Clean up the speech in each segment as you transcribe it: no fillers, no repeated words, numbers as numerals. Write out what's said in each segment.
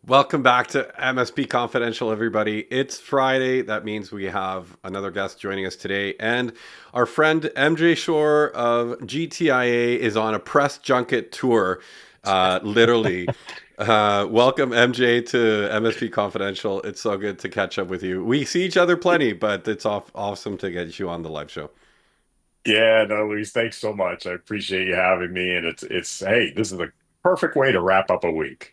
Welcome back to MSP Confidential, everybody. It's Friday. That means we have another guest joining us today. And our friend MJ Shore of GTIA is on a press junket tour, literally. Welcome, MJ, to MSP Confidential. It's so good to catch up with you. We see each other plenty, but it's awesome to get you on the live show. Yeah, no, Luis, thanks so much. I appreciate you having me. And it's hey, this is a perfect way to wrap up a week.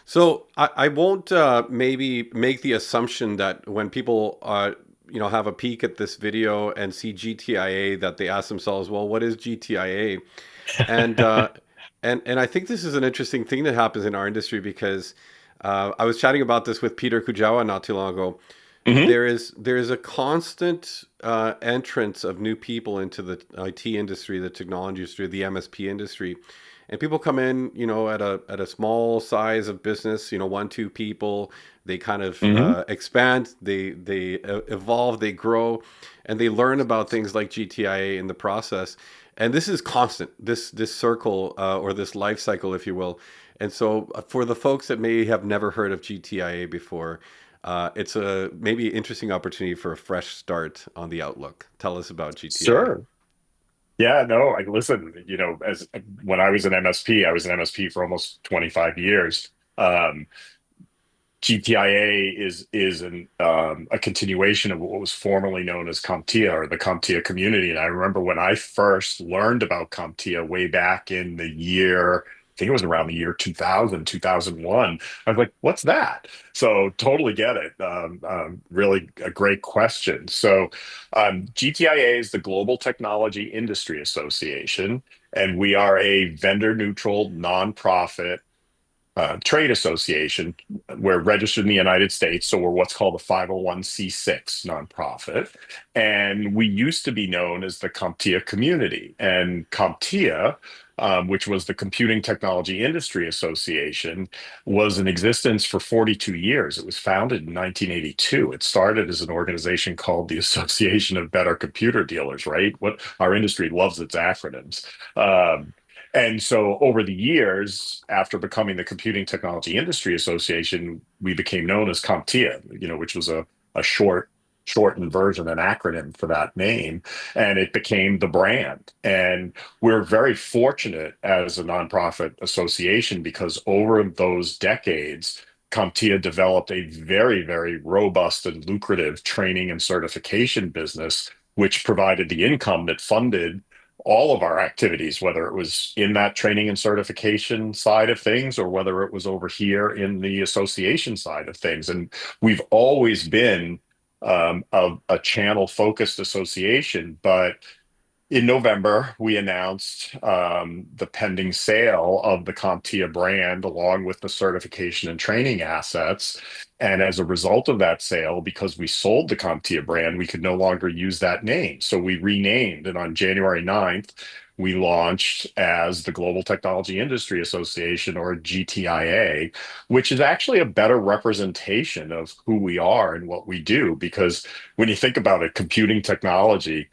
So I won't maybe make the assumption that when people have a peek at this video and see GTIA that they ask themselves, well, what is GTIA? And and I think this is an interesting thing that happens in our industry because I was chatting about this with Peter Kujawa not too long ago. Hmm. There is a constant entrance of new people into the IT industry, the technology industry, the MSP industry, and people come in, at a small size of business, one, two people. They kind of Hmm. expand, they evolve, they grow, and they learn about things like GTIA in the process. And this is constant. This circle or this life cycle, if you will. And so, for the folks that may have never heard of GTIA before, it's a maybe interesting opportunity for a fresh start on the outlook. Tell us about GTIA. Sure. Yeah, no, like listen, as when I was an MSP, I was an MSP for almost 25 years. Um, GTIA is a continuation of what was formerly known as CompTIA or the CompTIA community. And I remember when I first learned about CompTIA way back in the year, I think it was around the year 2000, 2001. I was like, what's that? So totally get it. Really a great question. So GTIA is the Global Technology Industry Association, and we are a vendor neutral nonprofit trade association. We're registered in the United States, so we're what's called a 501c6 nonprofit. And we used to be known as the CompTIA community. And CompTIA, which was the Computing Technology Industry Association, was in existence for 42 years. It was founded in 1982. It started as an organization called the Association of Better Computer Dealers, right? What our industry loves its acronyms. And so over the years, after becoming the Computing Technology Industry Association, we became known as CompTIA, which was a shortened version, an acronym for that name, and it became the brand. And we're very fortunate as a nonprofit association because over those decades, CompTIA developed a very, very robust and lucrative training and certification business, which provided the income that funded all of our activities, whether it was in that training and certification side of things or whether it was over here in the association side of things. And we've always been a channel focused association, but in November, we announced the pending sale of the CompTIA brand along with the certification and training assets. And as a result of that sale, because we sold the CompTIA brand, we could no longer use that name. So we renamed, and on January 9th, we launched as the Global Technology Industry Association, or GTIA, which is actually a better representation of who we are and what we do. Because when you think about it, computing technology,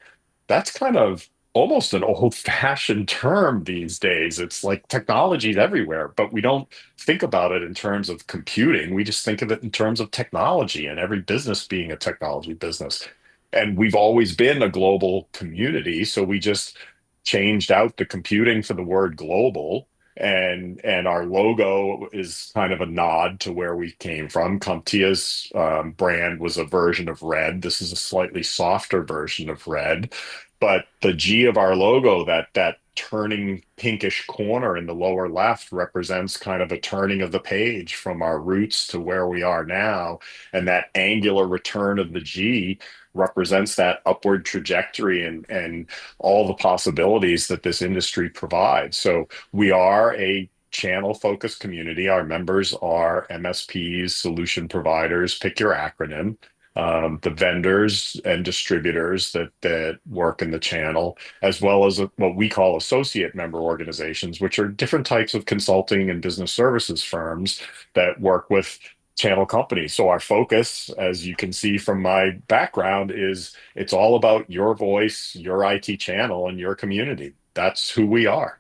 that's kind of almost an old-fashioned term these days. It's like technology's everywhere, but we don't think about it in terms of computing. We just think of it in terms of technology and every business being a technology business. And we've always been a global community, so we just changed out the computing for the word global. And our logo is kind of a nod to where we came from. CompTIA's brand was a version of red. This is a slightly softer version of red, but the G of our logo, that turning pinkish corner in the lower left, represents kind of a turning of the page from our roots to where we are now. And that angular return of the G represents that upward trajectory and all the possibilities that this industry provides. So we are a channel focused community. Our members are MSPs, solution providers, pick your acronym, the vendors and distributors that work in the channel, as well as what we call associate member organizations, which are different types of consulting and business services firms that work with channel companies. So our focus, as you can see from my background, is it's all about your voice, your IT channel, and your community. That's who we are.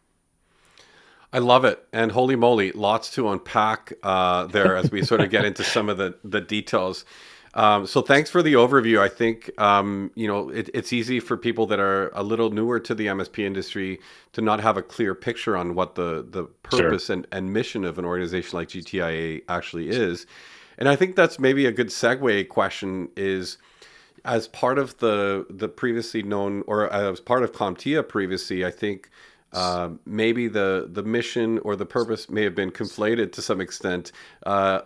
I love it. And holy moly, lots to unpack there as we sort of get into some of the details. So thanks for the overview. I think it's easy for people that are a little newer to the MSP industry to not have a clear picture on what the Sure. purpose and mission of an organization like GTIA actually is. And I think that's maybe a good segue question is as part of the previously known or as part of CompTIA previously, I think maybe the mission or the purpose may have been conflated to some extent,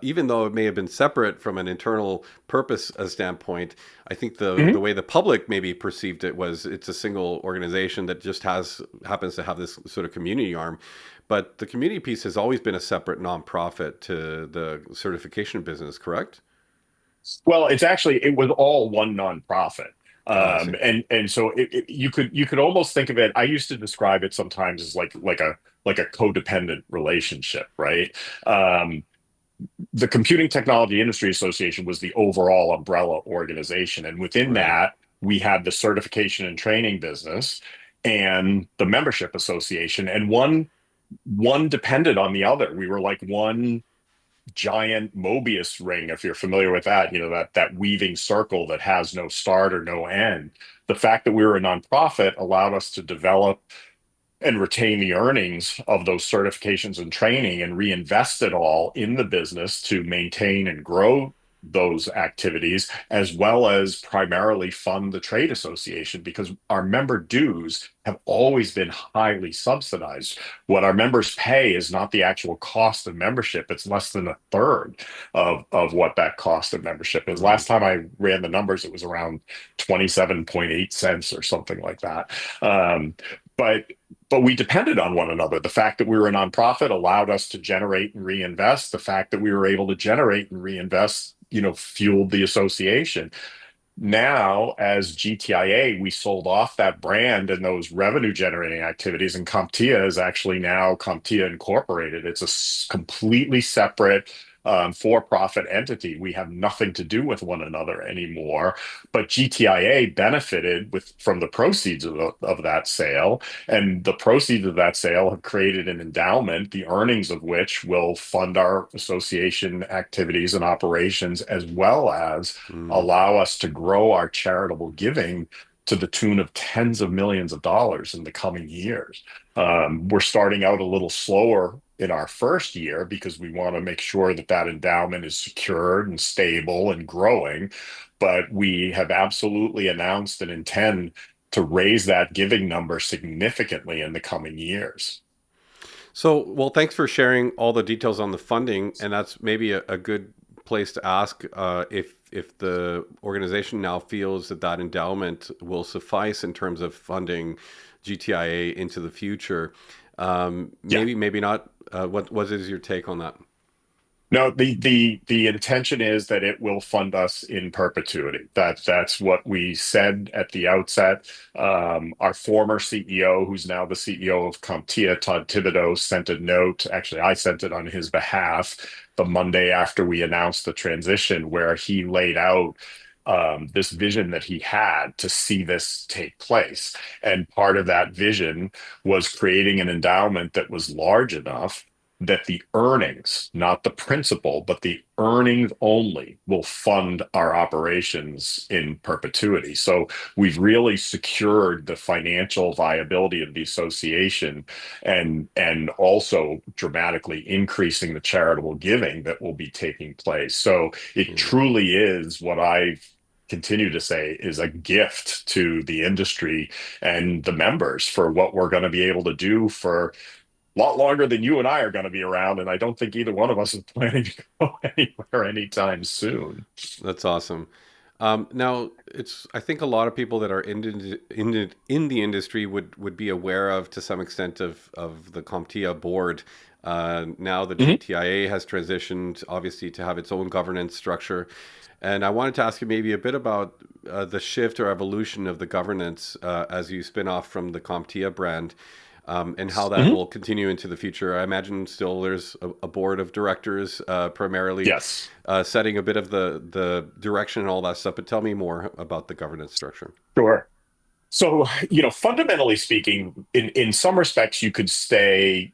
even though it may have been separate from an internal purpose standpoint. I think the way the public maybe perceived it was it's a single organization that just happens to have this sort of community arm. But the community piece has always been a separate nonprofit to the certification business, correct? Well, it was all one nonprofit. Oh, I see. And so you could almost think of it. I used to describe it sometimes as like a codependent relationship, right? Um, the Computing Technology Industry Association was the overall umbrella organization, and within Right. that we had the certification and training business and the membership association, and one depended on the other. We were like one giant Mobius ring, if you're familiar with that, that weaving circle that has no start or no end. The fact that we were a nonprofit allowed us to develop and retain the earnings of those certifications and training and reinvest it all in the business to maintain and grow those activities, as well as primarily fund the trade association, because our member dues have always been highly subsidized. What our members pay is not the actual cost of membership, it's less than a third of what that cost of membership is. Mm-hmm. Last time I ran the numbers, it was around 27.8 cents or something like that. But we depended on one another. The fact that we were a nonprofit allowed us to generate and reinvest. The fact that we were able to generate and reinvest, fueled the association. Now, as GTIA, we sold off that brand and those revenue generating activities, and CompTIA is actually now CompTIA Incorporated. It's a completely separate for-profit entity. We have nothing to do with one another anymore. But GTIA benefited from the proceeds of that sale, and the proceeds of that sale have created an endowment, the earnings of which will fund our association activities and operations, as well as Mm. allow us to grow our charitable giving to the tune of tens of millions of dollars in the coming years. We're starting out a little slower in our first year because we want to make sure that that endowment is secured and stable and growing. But we have absolutely announced an intent to raise that giving number significantly in the coming years. So, well, thanks for sharing all the details on the funding, and that's maybe a good place to ask if the organization now feels that that endowment will suffice in terms of funding GTIA into the future. Yeah. Maybe not. What is your take on that? No, the intention is that it will fund us in perpetuity. That's what we said at the outset. Our former CEO, who's now the CEO of CompTIA, Todd Thibodeau, sent a note. Actually, I sent it on his behalf the Monday after we announced the transition, where he laid out this vision that he had to see this take place. And part of that vision was creating an endowment that was large enough that the earnings, not the principal, but the earnings only will fund our operations in perpetuity. So we've really secured the financial viability of the association, and also dramatically increasing the charitable giving that will be taking place. So it Mm. truly is what I continue to say is a gift to the industry and the members for what we're going to be able to do for lot longer than you and I are going to be around, and I don't think either one of us is planning to go anywhere anytime soon. That's awesome. Now, it's I think a lot of people that are in the industry would be aware of to some extent of the CompTIA board. Now the Mhm. GTIA has transitioned obviously to have its own governance structure, and I wanted to ask you maybe a bit about the shift or evolution of the governance as you spin off from the CompTIA brand. And how that Mhm. will continue into the future. I imagine still there's a board of directors primarily Yes. setting a bit of the direction and all that stuff. But tell me more about the governance structure. Sure. So, fundamentally speaking, in some respects, you could say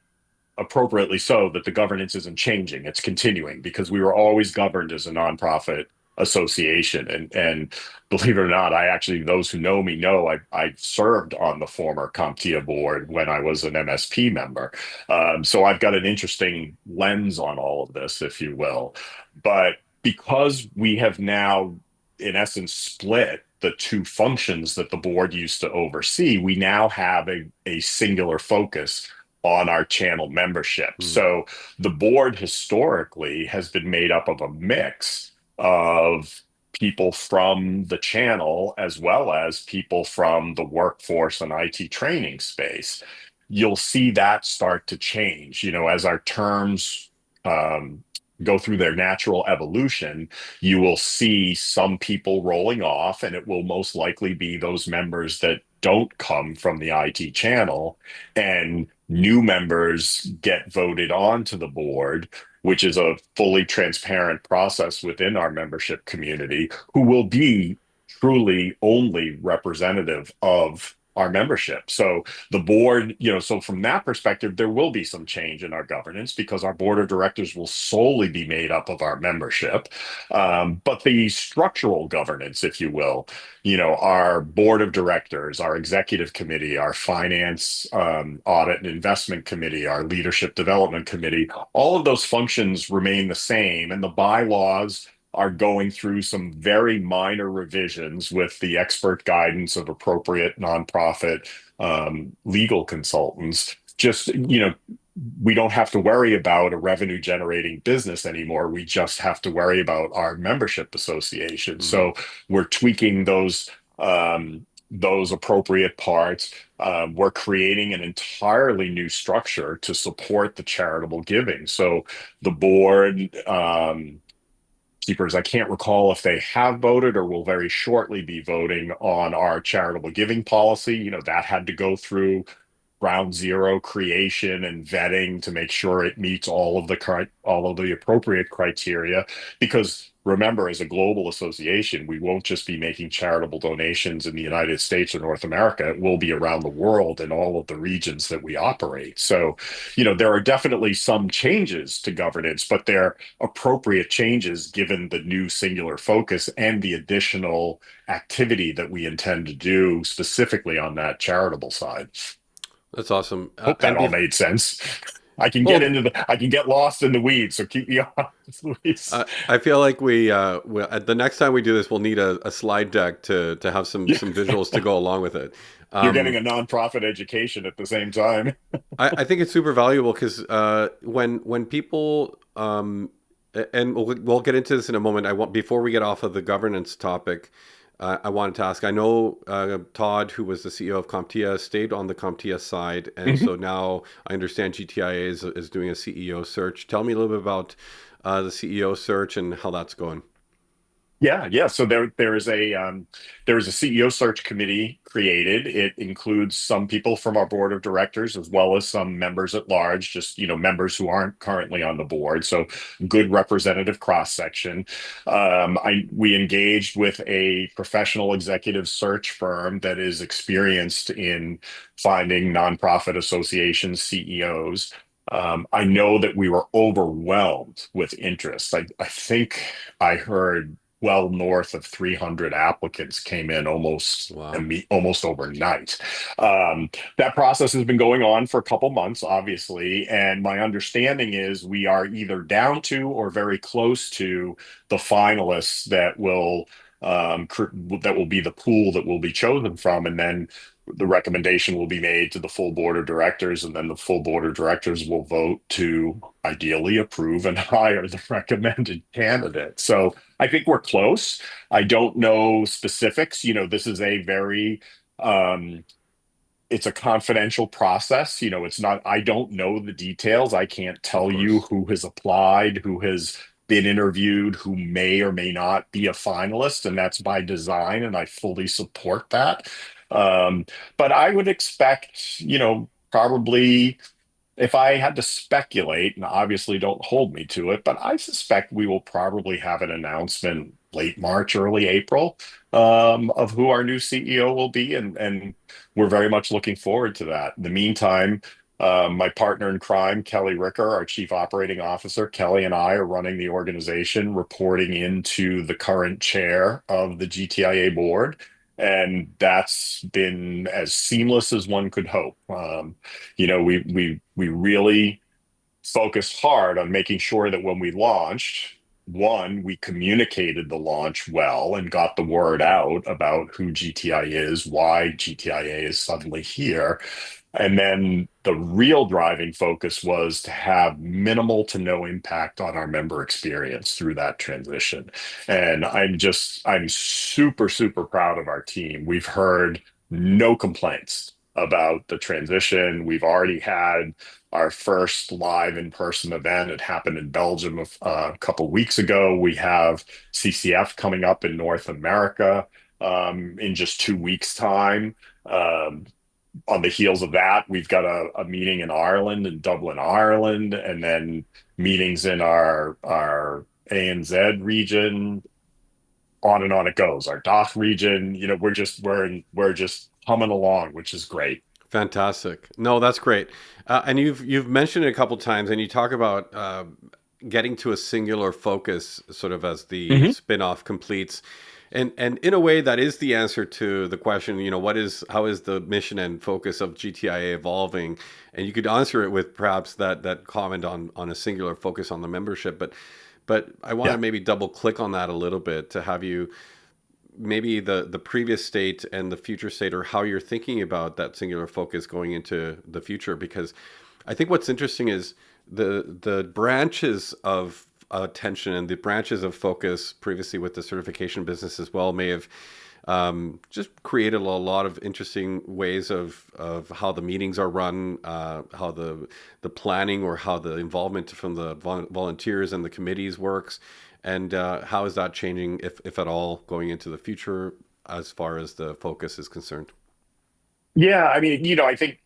appropriately so, that the governance isn't changing. It's continuing because we were always governed as a nonprofit association. And believe it or not, I actually, those who know me know I served on the former CompTIA board when I was an MSP member. So I've got an interesting lens on all of this, if you will. But because we have now, in essence, split the two functions that the board used to oversee, we now have a singular focus on our channel membership. Hmm. So the board historically has been made up of a mix of people from the channel as well as people from the workforce and IT training space. You'll see that start to change, as our terms um, go through their natural evolution. You will see some people rolling off, and it will most likely be those members that don't come from the IT channel, and new members get voted onto the board, which is a fully transparent process within our membership community, who will be truly only representative of our membership. So the board, so from that perspective, there will be some change in our governance because our board of directors will solely be made up of our membership. But the structural governance, if you will, our board of directors, our executive committee, our finance, audit and investment committee, our leadership development committee, all of those functions remain the same, and the bylaws are going through some very minor revisions with the expert guidance of appropriate nonprofit legal consultants. Just, we don't have to worry about a revenue generating business anymore. We just have to worry about our membership association. Hmm. So we're tweaking those appropriate parts. We're creating an entirely new structure to support the charitable giving. So the board, keepers, I can't recall if they have voted or will very shortly be voting on our charitable giving policy. That had to go through ground zero creation and vetting to make sure it meets all of the appropriate criteria. Because remember, as a global association, we won't just be making charitable donations in the United States or North America. It will be around the world in all of the regions that we operate. So, there are definitely some changes to governance, but they're appropriate changes given the new singular focus and the additional activity that we intend to do specifically on that charitable side. That's awesome. Hope that all made sense. Well, I can get lost in the weeds, so keep me honest, Luis. I feel like the next time we do this, we'll need a slide deck to have some Yeah, some visuals to go along with it. you're getting Um, a nonprofit education at the same time. I think it's super valuable because when people and we'll get into this in a moment. I want before we get off of the governance topic. I wanted to ask. I know Todd, who was the CEO of CompTIA, stayed on the CompTIA side, and so now I understand GTIA is doing a CEO search. Tell me a little bit about the CEO search and how that's going. Yeah, yeah. So there is a CEO search committee created. It includes some people from our board of directors as well as some members at large, just members who aren't currently on the board. So good representative cross section. We engaged with a professional executive search firm that is experienced in finding nonprofit association CEOs. I know that we were overwhelmed with interest. I think I heard well north of 300 applicants came in Wow. almost overnight. That process has been going on for a couple months, obviously, and my understanding is we are either down to or very close to the finalists that will be the pool that will be chosen from, and then the recommendation will be made to the full board of directors, and then the full board of directors will vote to ideally approve and hire the recommended candidate. So I think we're close. I don't know specifics. This is a very it's a confidential process. It's not, I don't know the details. I can't Of tell you course. who has applied, who has been interviewed, who may or may not be a finalist, and that's by design, and I fully support that. But I would expect, probably if I had to speculate, and obviously don't hold me to it, but I suspect we will probably have an announcement late March, early April, of who our new CEO will be, and we're very much looking forward to that. In the meantime, My partner in crime, Kelly Ricker, our chief operating officer, Kelly and I are running the organization, reporting into the current chair of the GTIA board. And that's been as seamless as one could hope. We really focused hard on making sure that when we launched, one, we communicated the launch well and got the word out about who GTI is, why GTIA is suddenly here. And then the real driving focus was to have minimal to no impact on our member experience through that transition. And I'm super, super proud of our team. We've heard no complaints about the transition. We've already had our first live in-person event. It happened in Belgium a couple weeks ago. We have CCF coming up in North America in just 2 weeks' time. Um, on the heels of that, we've got a meeting in Ireland, in Dublin, Ireland, and then meetings in our ANZ region. On and on it goes. Our DACH region, we're just humming along, which is great. Fantastic. No, that's great. And you've mentioned it a couple times, and you talk about getting to a singular focus, sort of as the Mhm. spin-off completes, and in a way that is the answer to the question. How is the mission and focus of GTIA evolving? And you could answer it with perhaps that comment on a singular focus on the membership, but I want to Yeah. maybe double click on that a little bit to have you maybe the previous state and the future state, or how you're thinking about that singular focus going into the future. Because I think what's interesting is the branches of attention and the branches of focus previously with the certification business as well may have just created a lot of interesting ways of how the meetings are run, how the planning or how the involvement from the volunteers and the committees works, and how is that changing, if at all, going into the future as far as the focus is concerned? Yeah, I mean, I think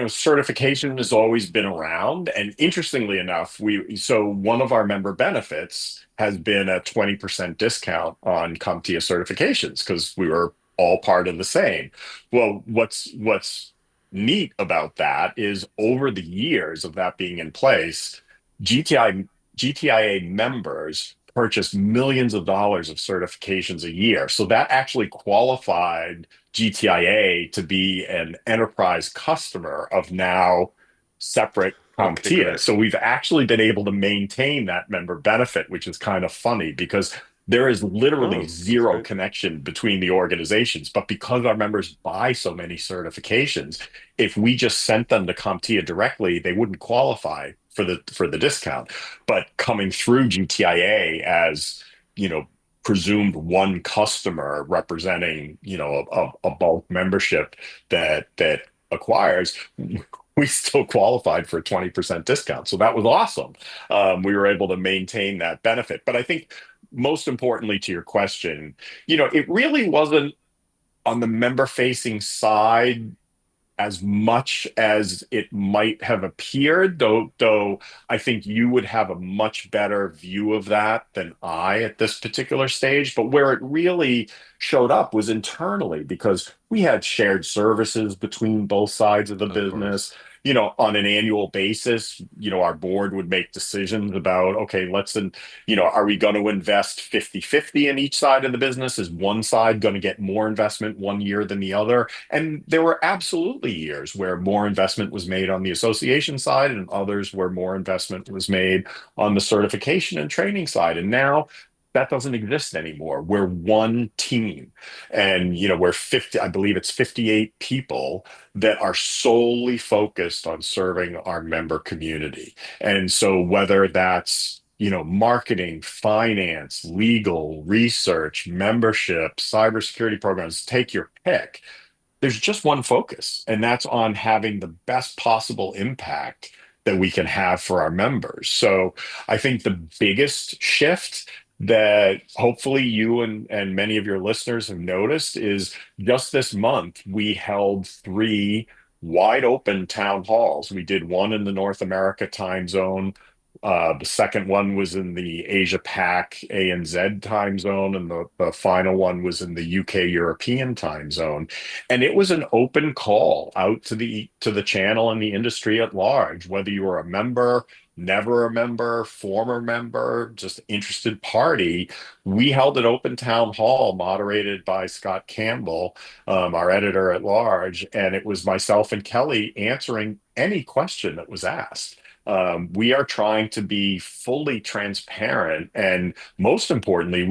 certification has always been around. And interestingly enough, so one of our member benefits has been a 20% discount on CompTIA certifications because we were all part of the same. Well, what's neat about that is over the years of that being in place, GTIA members purchase millions of dollars of certifications a year. So that actually qualified GTIA to be an enterprise customer of now separate Okay, CompTIA. great. So we've actually been able to maintain that member benefit, which is kind of funny because there is literally Oh, that's zero great. connection between the organizations. But because our members buy so many certifications, if we just sent them to CompTIA directly, they wouldn't qualify for the discount. But coming through GTIA as you know presumed one customer representing a bulk membership that acquires, we still qualified for a 20% discount. So that was awesome. We were able to maintain that benefit. But I think most importantly to your question, it really wasn't on the member facing side as much as it might have appeared, though I think you would have a much better view of that than I at this particular stage. But where it really showed up was internally because we had shared services between both sides of the Of course. business. On an annual basis, our board would make decisions about, okay, are we going to invest 50-50 in each side of the business? Is one side going to get more investment one year than the other? And there were absolutely years where more investment was made on the association side and others where more investment was made on the certification and training side. And now that doesn't exist anymore. We're one team. And, we're 50, I believe it's 58 people that are solely focused on serving our member community. And so whether that's marketing, finance, legal, research, membership, cybersecurity programs, take your pick, there's just one focus, and that's on having the best possible impact that we can have for our members. So I think the biggest shift that hopefully you and many of your listeners have noticed is just this month, we held three wide open town halls. We did one in the North America time zone, The second one was in the Asia Pac ANZ time zone, and the final one was in the UK European time zone. And it was an open call out to the channel and the industry at large, whether you were a member, never a member, former member, just interested party. We held an open town hall moderated by Scott Campbell, our editor at large, and it was myself and Kelly answering any question that was asked. We are trying to be fully transparent, and most importantly,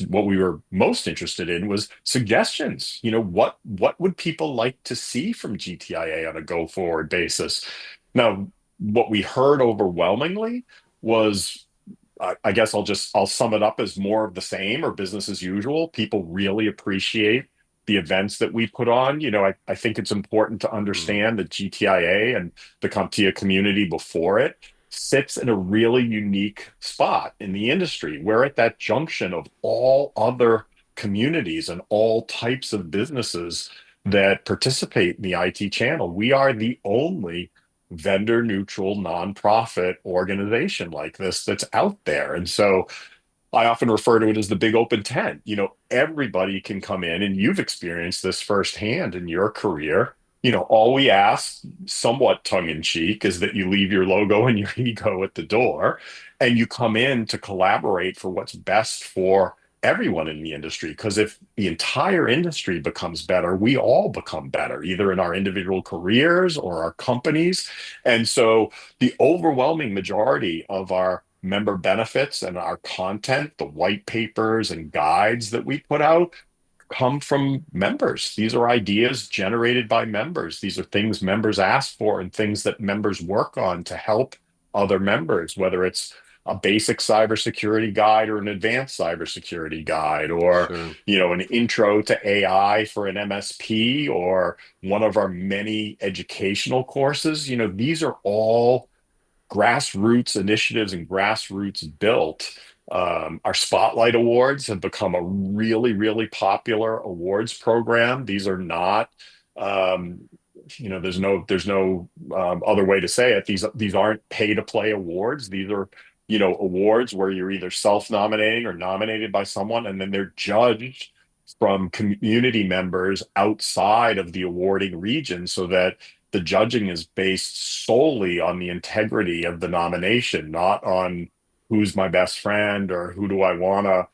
what we were most interested in was suggestions. What would people like to see from GTIA on a go forward basis? Now, what we heard overwhelmingly was, I guess I'll sum it up as more of the same or business as usual. People really appreciate the events that we put on. I think it's important to Mm, understand that GTIA and the CompTIA community before it sits in a really unique spot in the industry. We're at that junction of all other communities and all types of businesses that participate in the IT channel. We are the only vendor neutral nonprofit organization like this that's out there. And so I often refer to it as the big open tent. Everybody can come in, and you've experienced this firsthand in your career. All we ask, somewhat tongue in cheek, is that you leave your logo and your ego at the door and you come in to collaborate for what's best for everyone in the industry. Because if the entire industry becomes better, we all become better, either in our individual careers or our companies. And so the overwhelming majority of our member benefits and our content, the white papers and guides that we put out, come from members. These are ideas generated by members. These are things members ask for and things that members work on to help other members, whether it's a basic cybersecurity guide or an advanced cybersecurity guide, or sure. an intro to AI for an MSP, or one of our many educational courses. These are all grassroots initiatives and grassroots built. Our Spotlight Awards have become a really, really popular awards program. These are not, um, there's no other way to say it. These aren't pay to play awards. These are, awards where you're either self-nominating or nominated by someone, and then they're judged from community members outside of the awarding region, so that the judging is based solely on the integrity of the nomination, not on who's my best friend or who do I want to,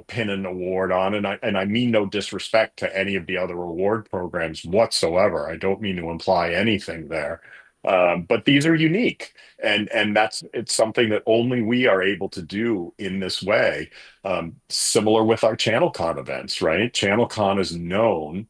pin an award on. And I mean no disrespect to any of the other award programs whatsoever. I don't mean to imply anything there. But these are unique, and it's something that only we are able to do in this way. Similar with our ChannelCon events, right? ChannelCon is known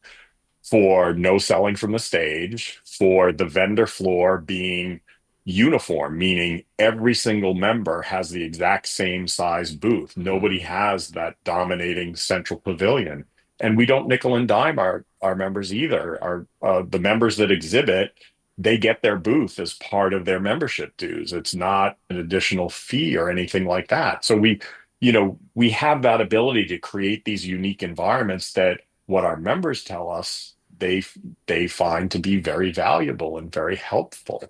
for no selling from the stage, for the vendor floor being uniform, meaning every single member has the exact same size booth. Nobody Mm, has that dominating central pavilion. And we don't nickel and dime our members either. The members that exhibit, they get their booth as part of their membership dues. It's not an additional fee or anything like that. So we have that ability to create these unique environments that what our members tell us they find to be very valuable and very helpful.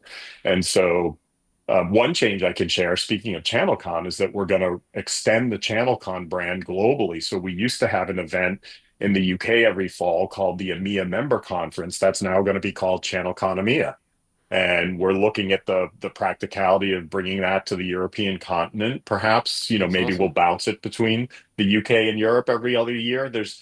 And so, one change I can share, speaking of ChannelCon, is that we're going to extend the ChannelCon brand globally. So we used to have an event in the UK every fall called the EMEA Member Conference. That's now going to be called ChannelCon EMEA. And we're looking at the practicality of bringing that to the European continent. Perhaps, that's maybe we'll awesome. bounce it between the UK and Europe every other year. There's,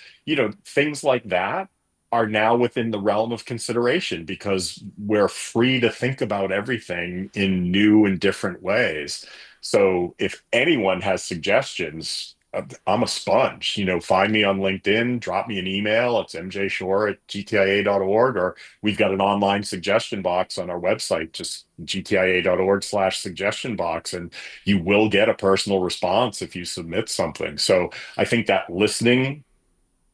things like that are now within the realm of consideration because we're free to think about everything in new and different ways. So if anyone has suggestions, I'm a sponge. Find me on LinkedIn, drop me an email. It's mjshore@gtia.org, or we've got an online suggestion box on our website, just gtia.org/suggestion box, and you will get a personal response if you submit something. So I think that listening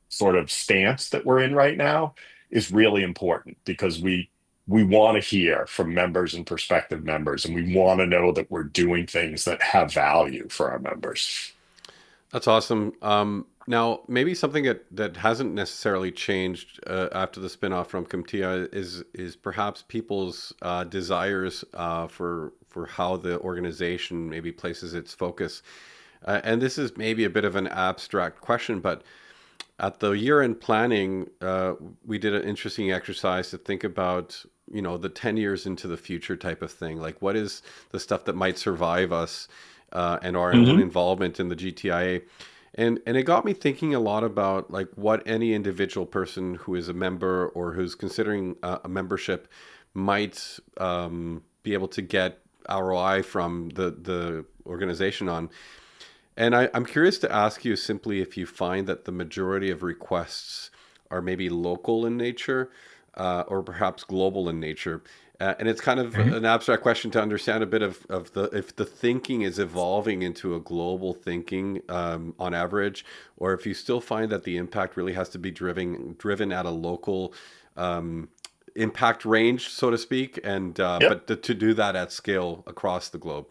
sort of stance that we're in right now is really important because we want to hear from members and prospective members, and we want to know that we're doing things that have value for our members. That's awesome. Now, maybe something that hasn't necessarily changed after the spinoff from CompTIA is perhaps people's desires for how the organization maybe places its focus. And this is maybe a bit of an abstract question, but at the year-end planning, we did an interesting exercise to think about, the 10 years into the future type of thing. Like, what is the stuff that might survive us and our own Hmm. involvement in the GTIA? And it got me thinking a lot about like what any individual person who is a member or who's considering a membership might be able to get ROI from the organization on. And I'm curious to ask you simply if you find that the majority of requests are maybe local in nature or perhaps global in nature. And it's kind of Hmm. an abstract question to understand a bit of the if the thinking is evolving into a global thinking on average, or if you still find that the impact really has to be driven at a local impact range, so to speak, and Yep. but to do that at scale across the globe.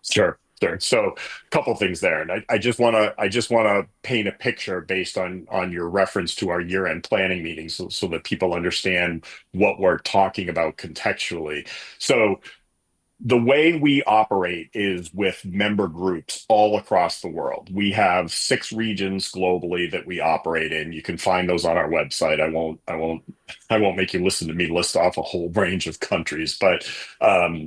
Sure. Sure. So, a couple things there, and I just want to paint a picture based on your reference to our year-end planning meeting, so that people understand what we're talking about contextually. So, the way we operate is with member groups all across the world. We have 6 regions globally that we operate in. You can find those on our website. I won't make you listen to me list off a whole range of countries, but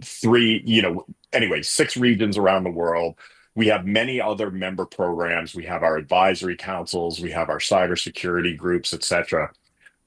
three, anyway, 6 regions around the world. We have many other member programs. We have our advisory councils, we have our cybersecurity groups, etc.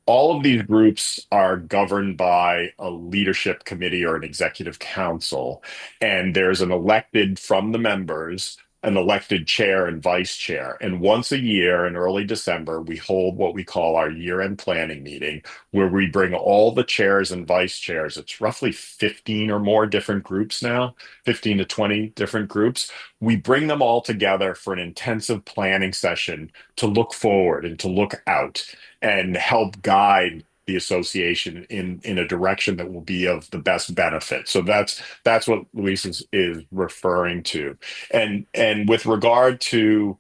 All of these groups are governed by a leadership committee or an executive council, and there's an elected from the members, an elected chair and vice chair. And once a year in early December, we hold what we call our year-end planning meeting, where we bring all the chairs and vice chairs. It's roughly 15 or more different groups now, 15 to 20 different groups. We bring them all together for an intensive planning session to look forward and to look out and help guide the association in a direction that will be of the best benefit. So that's what Luis is referring to. And with regard to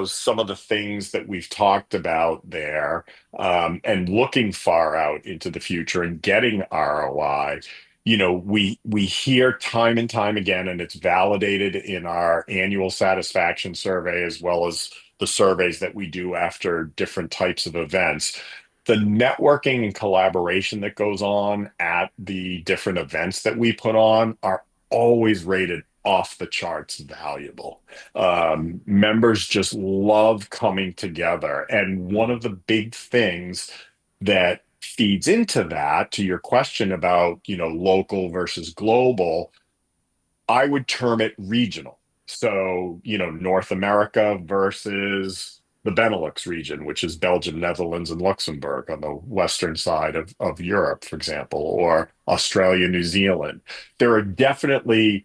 some of the things that we've talked about there, and looking far out into the future and getting ROI. We hear time and time again, and it's validated in our annual satisfaction survey as well as the surveys that we do after different types of events. The networking and collaboration that goes on at the different events that we put on are always rated off the charts valuable. Members just love coming together. And one of the big things that feeds into that, to your question about, local versus global, I would term it regional. So, North America versus the Benelux region, which is Belgium, Netherlands, and Luxembourg on the western side of Europe, for example, or Australia, New Zealand. There are definitely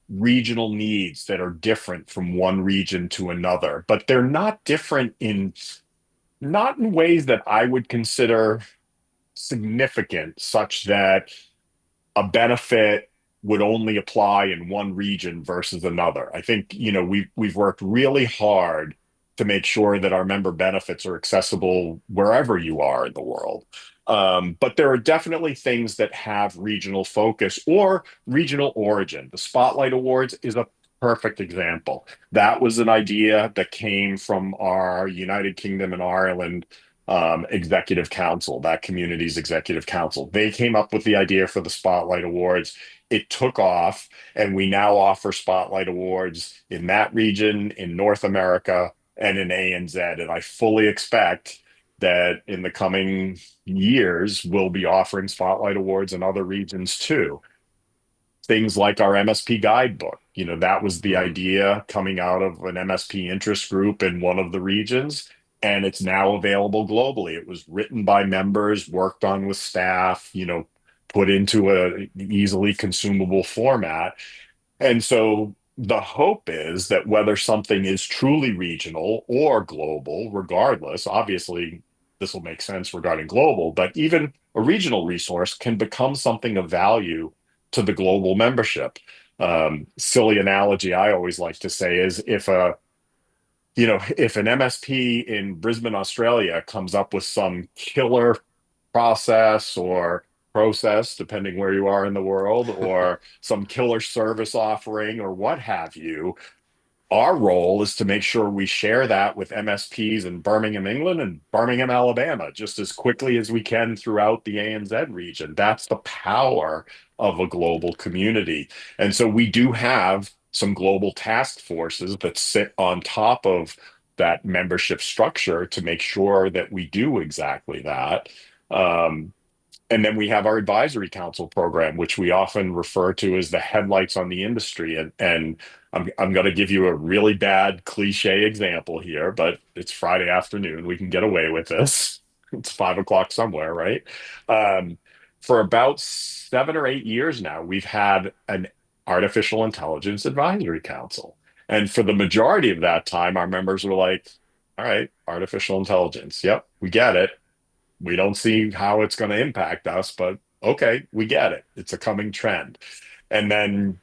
regional needs that are different from one region to another, but they're not in ways that I would consider significant, such that a benefit would only apply in one region versus another. I think, we've worked really hard to make sure that our member benefits are accessible wherever you are in the world. But there are definitely things that have regional focus or regional origin. The Spotlight Awards is a perfect example. That was an idea that came from our United Kingdom and Ireland executive council, that community's executive council. They came up with the idea for the Spotlight Awards. It took off, and we now offer Spotlight Awards in that region, in North America, and in ANZ. And I fully expect that in the coming years, we'll be offering Spotlight Awards in other regions too. Things like our MSP guidebook. That was the Mm-hmm. idea coming out of an MSP interest group in one of the regions, and it's now available globally. It was written by members, worked on with staff, put into a easily consumable format. And so the hope is that whether something is truly regional or global, regardless, obviously this will make sense regarding global, but even a regional resource can become something of value to the global membership. Silly analogy I always like to say is if an MSP in Brisbane, Australia comes up with some killer process or process, depending where you are in the world, or some killer service offering, or what have you. Our role is to make sure we share that with MSPs in Birmingham, England and Birmingham, Alabama, just as quickly as we can throughout the ANZ region. That's the power of a global community. And so we do have some global task forces that sit on top of that membership structure to make sure that we do exactly that. Um, and then we have our advisory council program, which we often refer to as the headlights on the industry. And I'm going to give you a really bad cliche example here, but it's Friday afternoon. We can get away with this. It's 5 o'clock somewhere, right? Um, for about 7 or 8 years now, we've had an artificial intelligence advisory council. And for the majority of that time, our members were like, all right, artificial intelligence. Yep, we get it. We don't see how it's going to impact us, but okay, we get it. It's a coming trend. And then,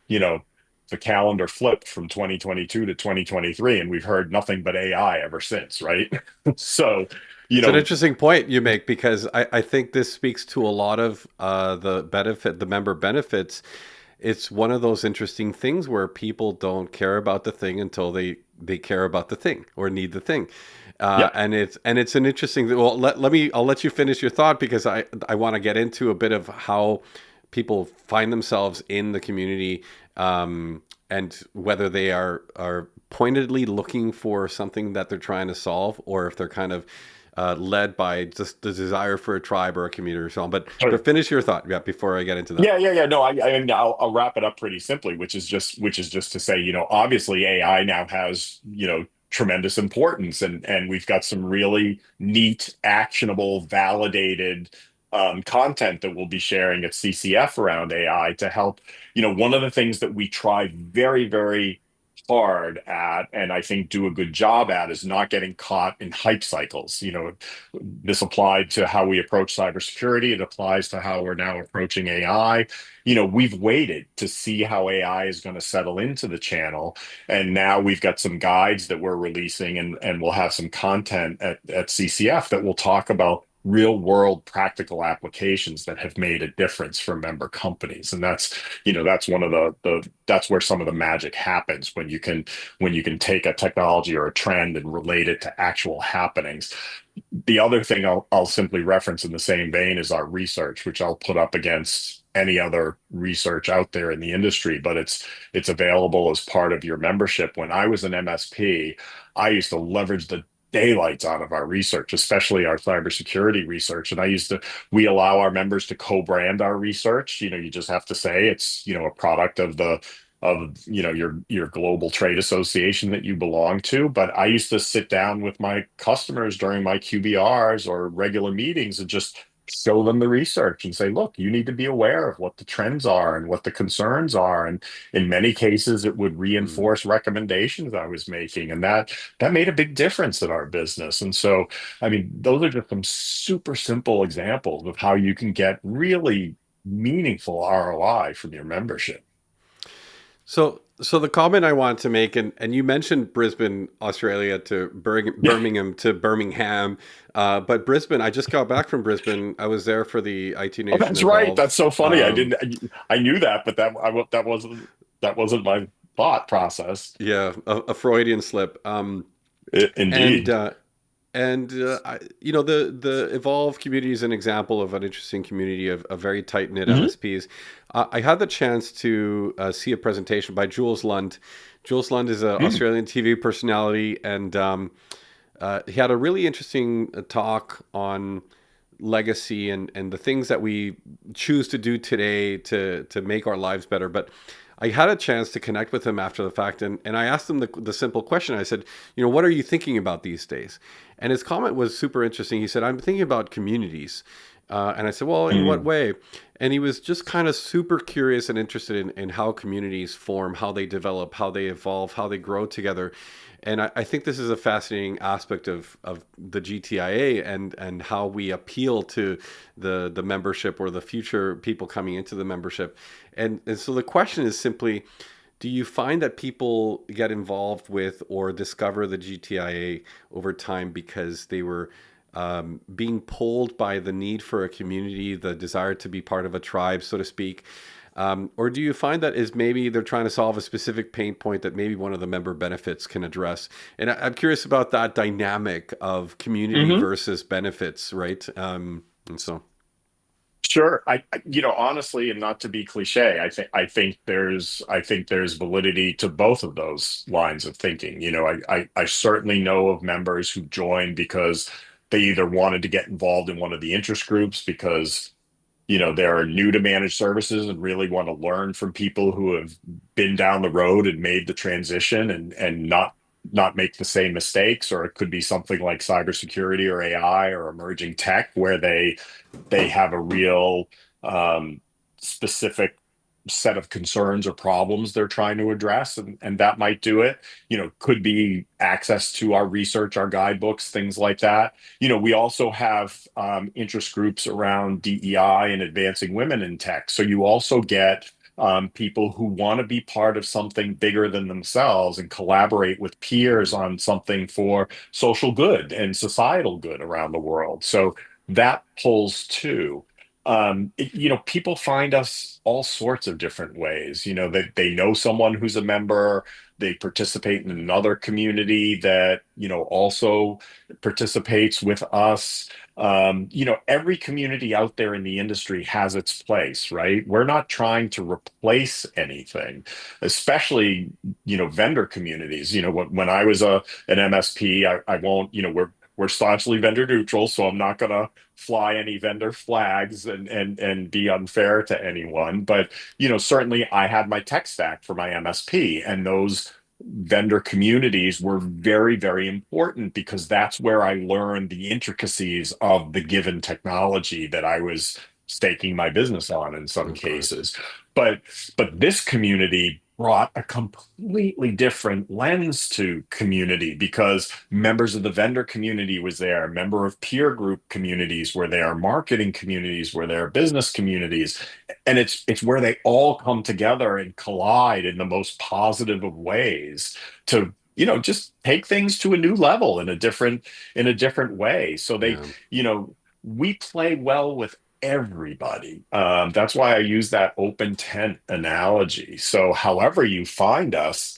the calendar flipped from 2022 to 2023, and we've heard nothing but AI ever since, right? So, you It's an know, interesting point you make because I think this speaks to a lot of the member benefits. It's one of those interesting things where people don't care about the thing until they care about the thing or need the thing. yep. And it's an interesting. Well, I'll let you finish your thought because I want to get into a bit of how people find themselves in the community, and whether they are pointedly looking for something that they're trying to solve, or if they're kind of led by just the desire for a tribe or a community or so on. But finish your thought, yeah, before I get into that. Yeah. No, I'll wrap it up pretty simply, which is just to say, obviously AI now has, tremendous importance, and we've got some really neat, actionable, validated content that we'll be sharing at CCF around AI to help. One of the things that we try very, very hard at, and I think do a good job at, is not getting caught in hype cycles. This applied to how we approach cybersecurity. It applies to how we're now approaching AI. We've waited to see how AI is going to settle into the channel. And now we've got some guides that we're releasing, and we'll have some content at CCF that will talk about real world practical applications that have made a difference for member companies. And that's one of that's where some of the magic happens, when you can take a technology or a trend and relate it to actual happenings. The other thing I'll simply reference in the same vein is our research, which I'll put up against any other research out there in the industry, but it's available as part of your membership. When I was an MSP, I used to leverage the daylights out of our research, especially our cybersecurity research. And we allow our members to co-brand our research. You just have to say it's, a product of your global trade association that you belong to. But I used to sit down with my customers during my QBRs or regular meetings and just show them the research and say, look, you need to be aware of what the trends are and what the concerns are. And in many cases, it would Mm. reinforce recommendations I was making. And that made a big difference in our business. And so, I mean, those are just some super simple examples of how you can get really meaningful ROI from your membership. So the comment I want to make, and you mentioned Brisbane, Australia to Yeah. Birmingham to Birmingham, but Brisbane, I just got back from Brisbane. I was there for the IT Oh, Nation that's right. Evolve. That's so funny. I Um, didn't. I knew that, but that wasn't my thought process. yeah, a Freudian slip. And Indeed. the Evolve community is an example of an interesting community of very tight knit Hmm. MSPs. I had the chance to see a presentation by Jules Lund. Jules Lund is an Australian TV personality, and he had a really interesting talk on legacy and the things that we choose to do today to make our lives better. But I had a chance to connect with him after the fact, and I asked him the simple question. I said, what are you thinking about these days? And his comment was super interesting. He said, I'm thinking about communities. And I said, well, in what Mm. way? And he was just kind of super curious and interested in how communities form, how they develop, how they evolve, how they grow together. And I think this is a fascinating aspect of the GTIA and how we appeal to the membership or the future people coming into the membership. And so the question is simply, do you find that people get involved with or discover the GTIA over time because they were being pulled by the need for a community, the desire to be part of a tribe, so to speak? Or do you find that is maybe they're trying to solve a specific pain point that maybe one of the member benefits can address? And I'm curious about that dynamic of community Hmm. versus benefits, right? And so, Sure. Honestly, and not to be cliche, I think there's validity to both of those lines of thinking. I certainly know of members who joined because they either wanted to get involved in one of the interest groups because they're new to managed services and really want to learn from people who have been down the road and made the transition and not make the same mistakes. Or it could be something like cybersecurity or AI or emerging tech where they have a real specific set of concerns or problems they're trying to address, and that might do it. Could be access to our research, our guidebooks, things like that. We also have interest groups around DEI and advancing women in tech. So you also get people who want to be part of something bigger than themselves and collaborate with peers on something for social good and societal good around the world. So that pulls too. People find us all sorts of different ways. They know someone who's a member, they participate in another community that, also participates with us. Every community out there in the industry has its place, right? We're not trying to replace anything, especially, vendor communities. When I was an MSP, I won't, we're staunchly vendor neutral, so I'm not going to fly any vendor flags and be unfair to anyone. But certainly I had my tech stack for my MSP, and those vendor communities were very, very important because that's where I learned the intricacies of the given technology that I was staking my business on in some of course. cases. But this community brought a completely different lens to community because members of the vendor community was there, member of peer group communities were there, marketing communities were there, business communities, and it's where they all come together and collide in the most positive of ways to just take things to a new level in a different way. So Yeah. we play well with everybody. That's why I use that open tent analogy. So however you find us,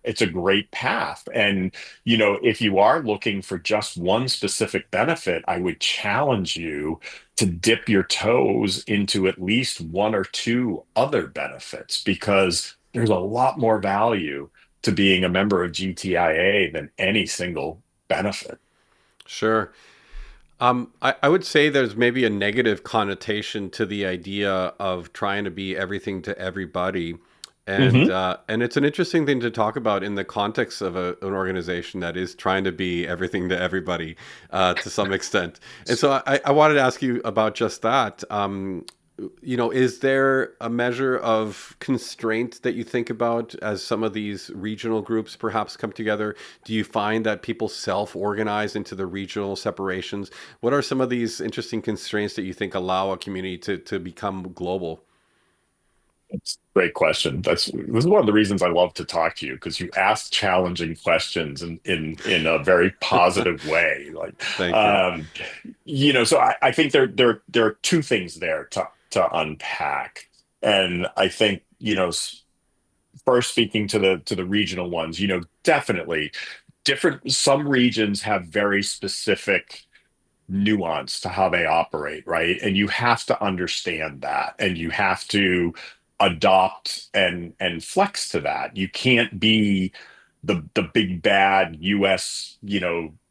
it's a great path. And if you are looking for just one specific benefit, I would challenge you to dip your toes into at least one or two other benefits because there's a lot more value to being a member of GTIA than any single benefit. Sure. I would say there's maybe a negative connotation to the idea of trying to be everything to everybody. Hmm. And it's an interesting thing to talk about in the context of an organization that is trying to be everything to everybody to some extent. And so I wanted to ask you about just that. Is there a measure of constraint that you think about as some of these regional groups perhaps come together? Do you find that people self-organize into the regional separations? What are some of these interesting constraints that you think allow a community to become global? It's a great question. This is one of the reasons I love to talk to you because you ask challenging questions in a very positive way. Like, Thank you. um, so I think there are two things there to unpack, and I think first speaking to the regional ones, definitely different. Some regions have very specific nuance to how they operate, right? And you have to understand that, and you have to adopt and flex to that. You can't be the big bad US,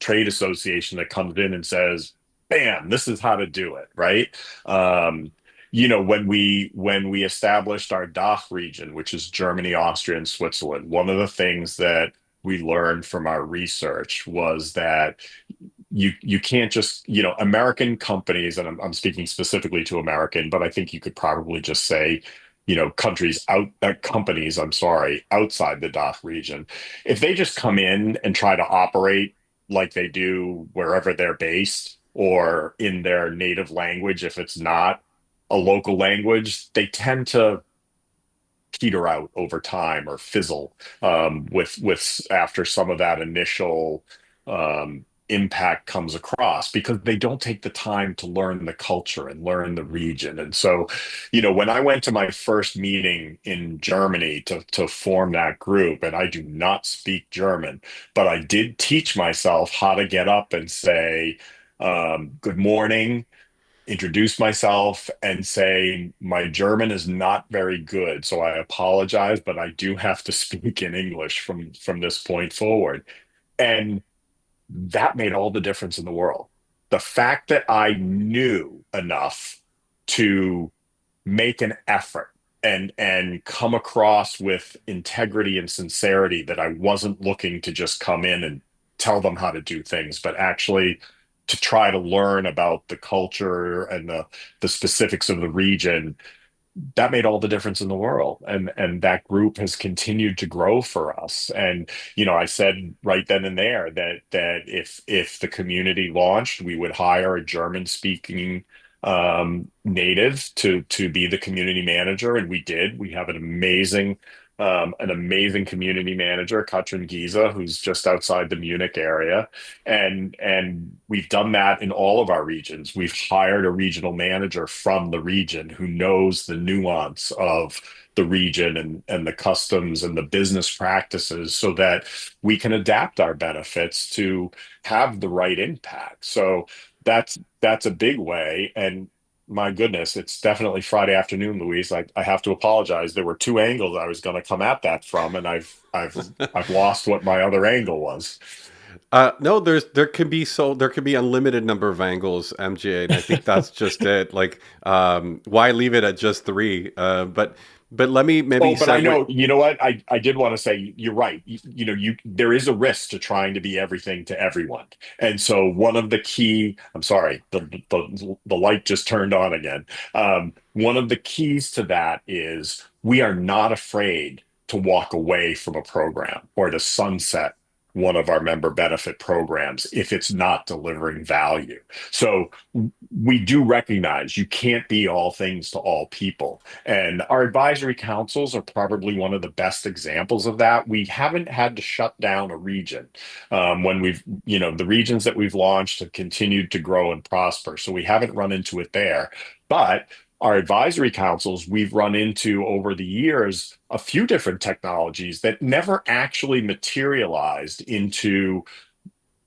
trade association that comes in and says, "Bam, this is how to do it," right? When we established our DACH region, which is Germany, Austria, and Switzerland, one of the things that we learned from our research was that you can't just American companies, and I'm speaking specifically to American, but I think you could probably just say countries out companies, I'm sorry, outside the DACH region, if they just come in and try to operate like they do wherever they're based or in their native language, if it's not a local language, they tend to peter out over time or fizzle with after some of that initial impact comes across because they don't take the time to learn the culture and learn the region. And so, when I went to my first meeting in Germany to form that group, and I do not speak German, but I did teach myself how to get up and say, good morning, introduce myself, and say my German is not very good, so I apologize, but I do have to speak in English from this point forward. And that made all the difference in the world. The fact that I knew enough to make an effort and come across with integrity and sincerity, that I wasn't looking to just come in and tell them how to do things, but actually to try to learn about the culture and the specifics of the region, that made all the difference in the world. And that group has continued to grow for us. And I said right then and there that if the community launched, we would hire a German speaking native to be the community manager, and we did. We have an amazing community manager, Katrin Giza, who's just outside the Munich area, and we've done that in all of our regions. We've hired a regional manager from the region who knows the nuance of the region and the customs and the business practices, so that we can adapt our benefits to have the right impact. So that's a big way. And my goodness, it's definitely Friday afternoon, Luis. I have to apologize. There were two angles I was going to come at that from, and I've lost what my other angle was. No, there can be unlimited number of angles, MJ, and I think that's just it. Like, why leave it at just three? But let me maybe Oh, but I segue. know, you know what? I did want to say you're right. There is a risk to trying to be everything to everyone. And so one of the key, I'm sorry, the light just turned on again. One of the keys to that is we are not afraid to walk away from a program or to sunset one of our member benefit programs if it's not delivering value. So we do recognize you can't be all things to all people. And our advisory councils are probably one of the best examples of that. We haven't had to shut down a region when the regions that we've launched have continued to grow and prosper. So we haven't run into it there. But our advisory councils, we've run into over the years a few different technologies that never actually materialized into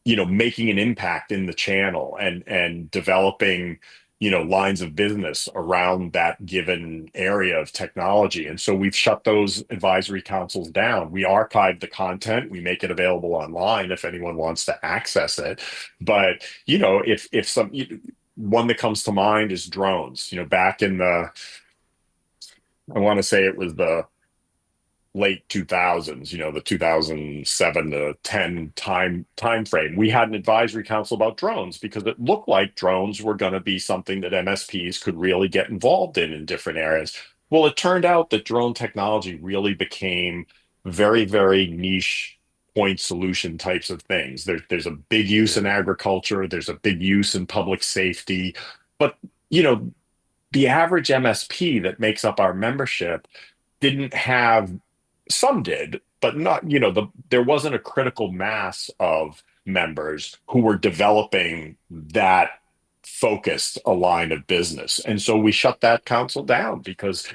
making an impact in the channel and developing lines of business around that given area of technology. And so we've shut those advisory councils down. We archive the content, we make it available online if anyone wants to access it. But if some one that comes to mind is drones. Back in I want to say it was the late 2000s, the 2007 to 10 time frame, we had an advisory council about drones because it looked like drones were going to be something that MSPs could really get involved in different areas. Well, it turned out that drone technology really became very, very niche point solution types of things. There's a big use in Yeah. agriculture, there's a big use in public safety, but you know, the average MSP that makes up our membership didn't have, some did, but not, there wasn't a critical mass of members who were developing that focused a line of business. And so we shut that council down because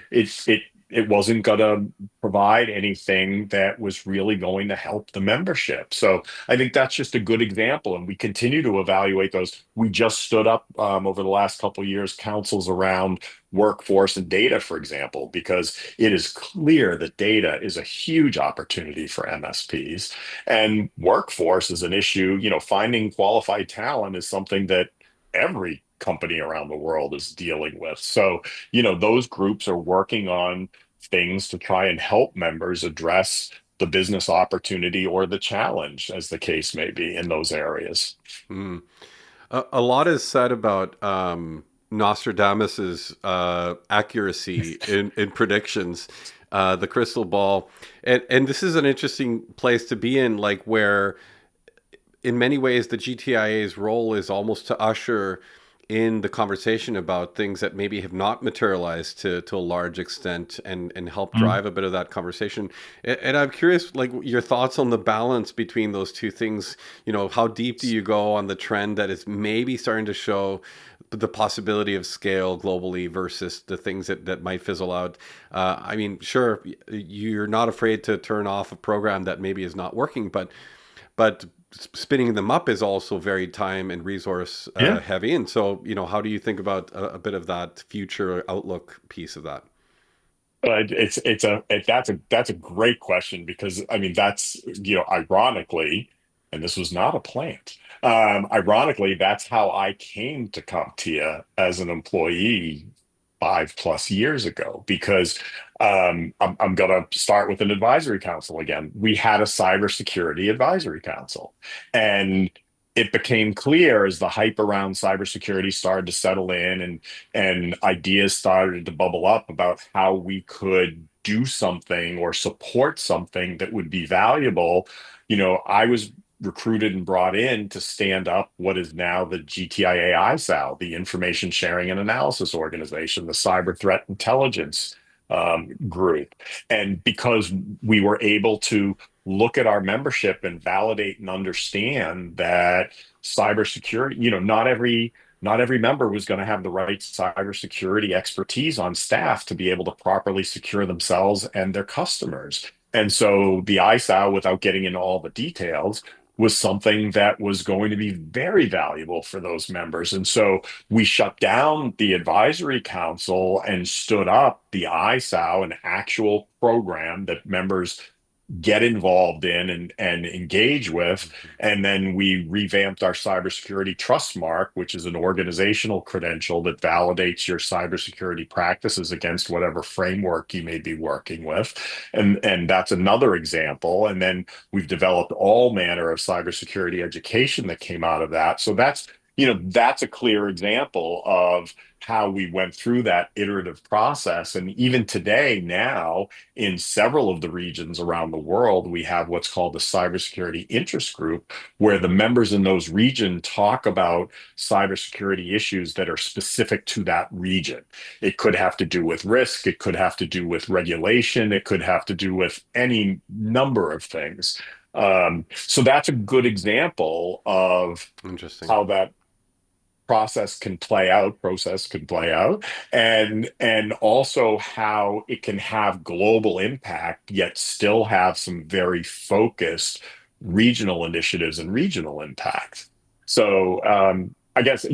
it wasn't going to provide anything that was really going to help the membership. So I think that's just a good example, and we continue to evaluate those. We just stood up over the last couple of years councils around workforce and data, for example, because it is clear that data is a huge opportunity for MSPs, and workforce is an issue. Finding qualified talent is something that every company around the world is dealing with. So, those groups are working on things to try and help members address the business opportunity or the challenge, as the case may be, in those areas. Mm. A lot is said about Nostradamus's accuracy in predictions, the crystal ball, and this is an interesting place to be in, like where, in many ways, the GTIA's role is almost to usher in the conversation about things that maybe have not materialized to a large extent, and help Mm. drive a bit of that conversation. And I'm curious, like, your thoughts on the balance between those two things. How deep do you go on the trend that is maybe starting to show the possibility of scale globally versus the things that might fizzle out? I mean, sure, you're not afraid to turn off a program that maybe is not working, but spinning them up is also very time and resource Yeah. heavy. And so, how do you think about a bit of that future outlook piece of that? That's a great question because I mean that's ironically, and this was not a plant. Ironically, that's how I came to CompTIA as an employee 5+ years ago because I'm going to start with an advisory council again. We had a cybersecurity advisory council, and it became clear as the hype around cybersecurity started to settle in and ideas started to bubble up about how we could do something or support something that would be valuable. I was recruited and brought in to stand up what is now the GTIA ISAL, the Information Sharing and Analysis Organization, the Cyber Threat Intelligence group. And because we were able to look at our membership and validate and understand that cybersecurity, not every member was going to have the right cybersecurity expertise on staff to be able to properly secure themselves and their customers. And so the ISAO, without getting into all the details, was something that was going to be very valuable for those members. And so we shut down the advisory council and stood up the ISAO, an actual program that members get involved in and engage with. And then we revamped our cybersecurity trust mark, which is an organizational credential that validates your cybersecurity practices against whatever framework you may be working with. And that's another example. And then we've developed all manner of cybersecurity education that came out of that. So that's a clear example of how we went through that iterative process. And even today, now, in several of the regions around the world, we have what's called the Cybersecurity Interest Group, where the members in those regions talk about cybersecurity issues that are specific to that region. It could have to do with risk, it could have to do with regulation, it could have to do with any number of things. So that's a good example of Interesting. how that process can play out, and also how it can have global impact yet still have some very focused regional initiatives and regional impact. So I guess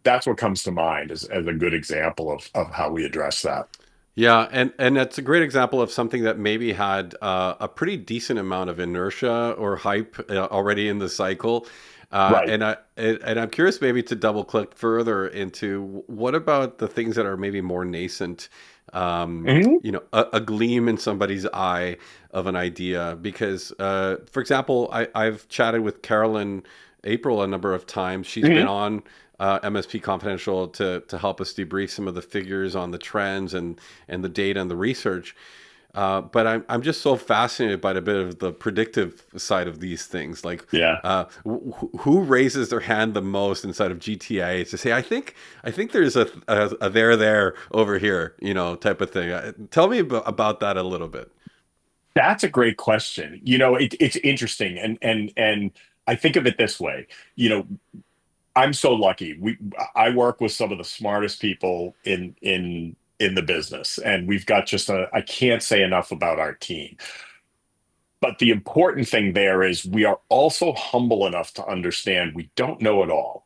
that's what comes to mind as a good example of how we address that. Yeah, and that's a great example of something that maybe had a pretty decent amount of inertia or hype already in the cycle. Right. And I'm curious maybe to double click further into what about the things that are maybe more nascent, Mhm. a gleam in somebody's eye of an idea. Because, for example, I've chatted with Carolyn April a number of times. She's been Mhm. on MSP Confidential to help us debrief some of the figures on the trends and the data and the research. But I'm just so fascinated by a bit of the predictive side of these things. Like, Yeah. who raises their hand the most inside of GTIA to say, I think there's a there over here, type of thing. Tell me about that a little bit. That's a great question. It's interesting, and I think of it this way. You know, I'm so lucky. I work with some of the smartest people in the business, and we've got I can't say enough about our team. But the important thing there is we are also humble enough to understand we don't know it all.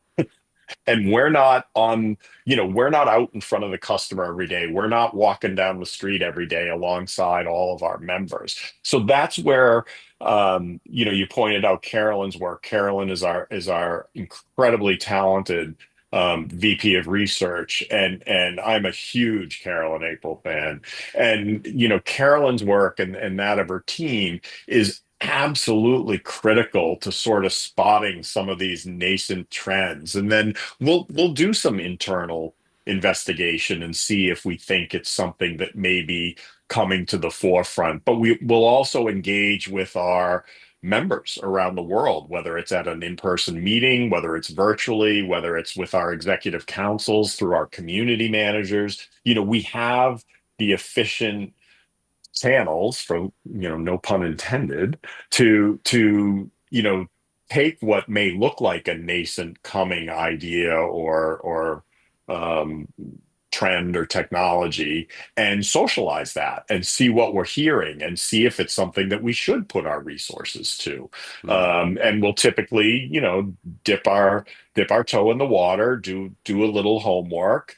And we're not out in front of the customer every day. We're not walking down the street every day alongside all of our members. So that's where, you pointed out Carolyn's work. Carolyn is our incredibly talented VP of research, and I'm a huge Carolyn April fan. And Carolyn's work and that of her team is absolutely critical to sort of spotting some of these nascent trends. And then we'll do some internal investigation and see if we think it's something that may be coming to the forefront. But we will also engage with our members around the world, whether it's at an in-person meeting, whether it's virtually, whether it's with our executive councils, through our community managers. We have the efficient channels, from no pun intended, to take what may look like a nascent coming idea or um trend or technology, and socialize that and see what we're hearing and see if it's something that we should put our resources to. Hmm. And we'll typically, dip our dip our toe in the water, do a little homework,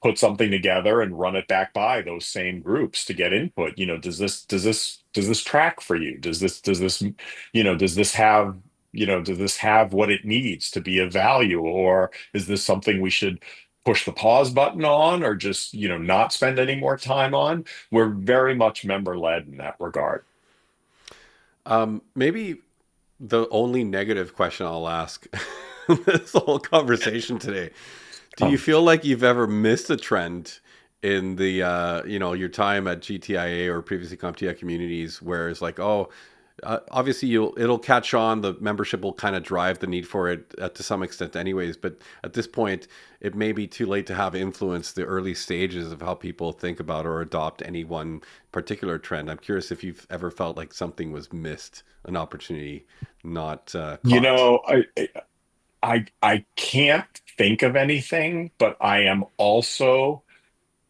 put something together and run it back by those same groups to get input. Does this track for you? Does this have what it needs to be of value? Or is this something we should push the pause button on, or just, not spend any more time on? We're very much member led in that regard. Maybe the only negative question I'll ask this whole conversation today. Do you Um, feel like you've ever missed a trend in the your time at GTIA or previously CompTIA communities where it's like, oh, obviously it'll catch on, the membership will kind of drive the need for it to some extent anyways, but at this point it may be too late to have influenced the early stages of how people think about or adopt any one particular trend. I'm curious if you've ever felt like something was missed, an opportunity not you caught. know, I can't think of anything, but I am also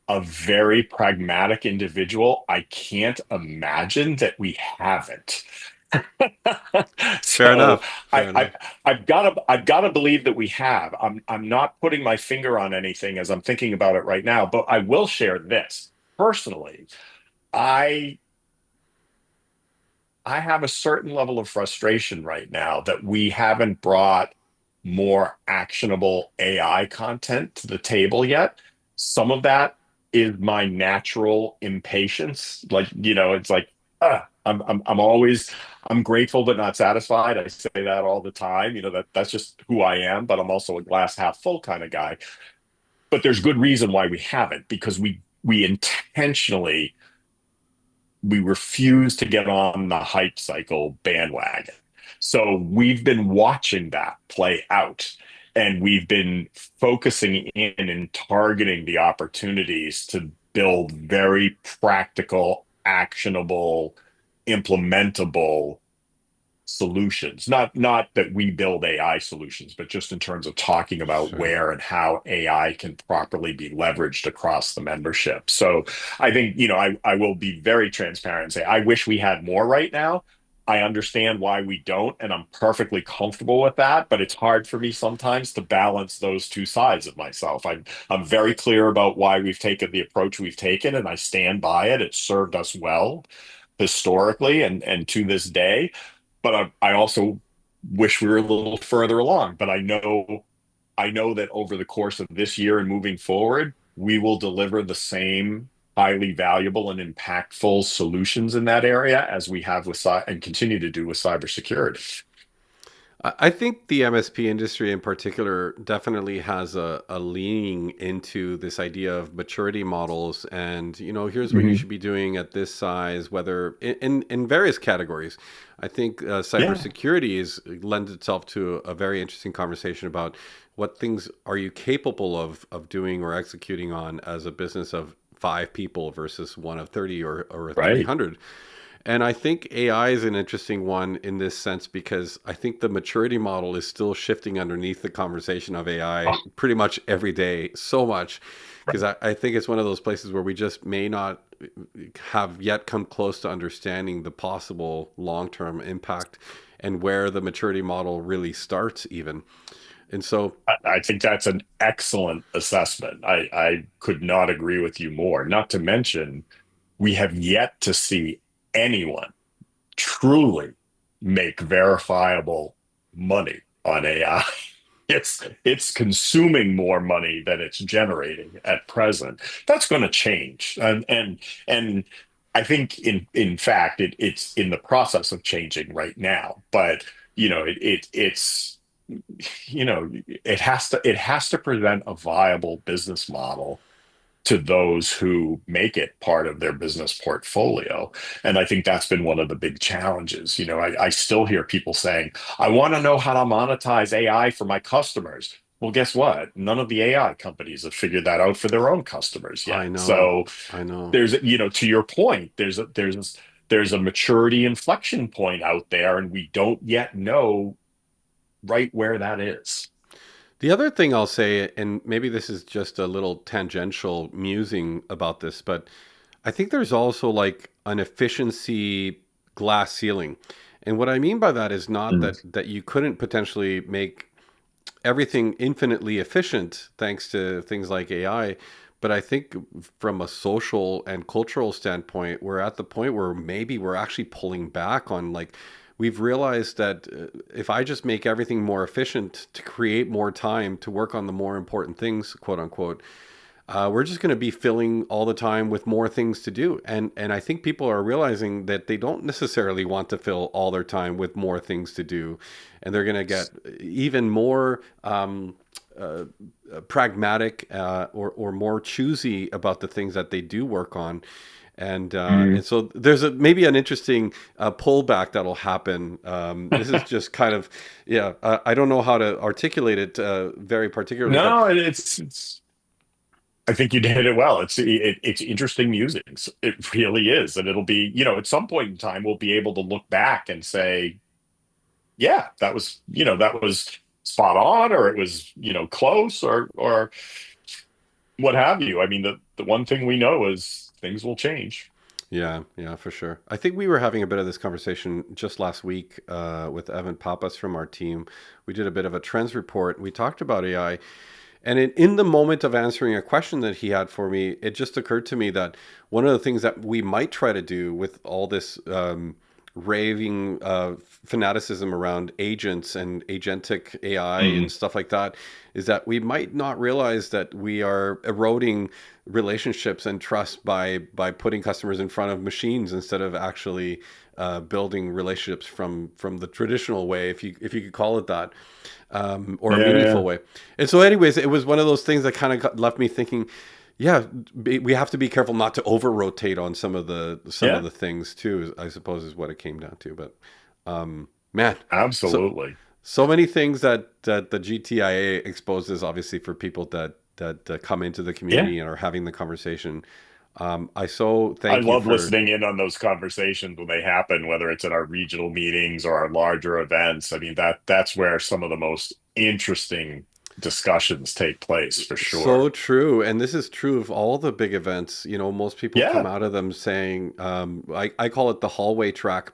a very pragmatic individual. I can't imagine that we haven't. Fair So enough. Fair I, I enough. I've got to believe that we have. I'm not putting my finger on anything as I'm thinking about it right now, but I will share this personally. I I have a certain level of frustration right now that we haven't brought more actionable AI content to the table yet. Some of that is my natural impatience. Like, it's like, I'm grateful but not satisfied. I say that all the time. That's just who I am, but I'm also a glass half full kind of guy. But there's good reason why we haven't, because we intentionally we refuse to get on the hype cycle bandwagon. So we've been watching that play out, and we've been focusing in and targeting the opportunities to build very practical, actionable, implementable solutions. Not that we build AI solutions, but just in terms of talking about Sure. where and how AI can properly be leveraged across the membership. So I think, I will be very transparent and say I wish we had more right now. I understand why we don't, and I'm perfectly comfortable with that, but it's hard for me sometimes to balance those two sides of myself. I'm very clear about why we've taken the approach we've taken, and I stand by it. It's served us well historically and to this day, but I also wish we were a little further along. But I know that over the course of this year and moving forward, we will deliver the same highly valuable and impactful solutions in that area as we have and continue to do with cybersecurity. I think the MSP industry in particular definitely has a leaning into this idea of maturity models, and here's what you Mhm. should be doing at this size, whether in various categories. I think Yeah, cybersecurity is lends itself to a very interesting conversation about what things are you capable of doing or executing on as a business of 5 people versus one of 30 or right. 300. And I think AI is an interesting one in this sense because I think the maturity model is still shifting underneath the conversation of AI Oh, pretty much every day, so much. Because right. I think it's one of those places where we just may not have yet come close to understanding the possible long term impact and where the maturity model really starts, even. And so, I think that's an excellent assessment. I could not agree with you more. Not to mention, we have yet to see anyone truly make verifiable money on AI. It's consuming more money than it's generating at present. That's going to change, and I think in fact it's in the process of changing right now. But it's it has to present a viable business model to those who make it part of their business portfolio. And I think that's been one of the big challenges. I still hear people saying, I want to know how to monetize AI for my customers. Well, guess what? None of the AI companies have figured that out for their own customers I yet. know. So I know. to your point, there's a maturity inflection point out there, and we don't yet know right where that is. The other thing I'll say, and maybe this is just a little tangential musing about this, but I think there's also like an efficiency glass ceiling. And what I mean by that is not Mm. that you couldn't potentially make everything infinitely efficient thanks to things like AI. But I think from a social and cultural standpoint, we're at the point where maybe we're actually pulling back on like, we've realized that if I just make everything more efficient to create more time to work on the more important things, quote unquote, we're just going to be filling all the time with more things to do. And I think people are realizing that they don't necessarily want to fill all their time with more things to do, and they're going to get even more uh, pragmatic or more choosy about the things that they do work on. And so there's maybe an interesting pullback that'll happen. This is just kind of, yeah. I don't know how to articulate it very particularly, but No, it's I think you did it well. It's interesting musings. It really is. And it'll be, at some point in time, we'll be able to look back and say, yeah, that was spot on, or it was, close, or what have you. I mean, the one thing we know is things will change. yeah, yeah, for sure. I think we were having a bit of this conversation just last week with Evan Papas from our team. We did a bit of a trends report. We talked about AI, and in the moment of answering a question that he had for me, it just occurred to me that one of the things that we might try to do with all this raving fanaticism around agents and agentic AI and Mm. stuff like that is that we might not realize that we are eroding relationships and trust by putting customers in front of machines instead of actually building relationships from the traditional way, if you could call it that, or a Yeah, meaningful yeah. way. And so, anyways, it was one of those things that kind of left me thinking, yeah, we have to be careful not to over rotate on some of Yeah, the things too. I suppose is what it came down to. But man, so absolutely. so many things that the GTIA exposes, obviously for people that come into the Yeah. community and are having the conversation. I so I thank you love for. listening in on those conversations when they happen, whether it's at our regional meetings or our larger events. I mean, that's where some of the most interesting discussions take place for So sure. true. And this is true of all the big events. Most people come Yeah. out of them saying, I call it the hallway track,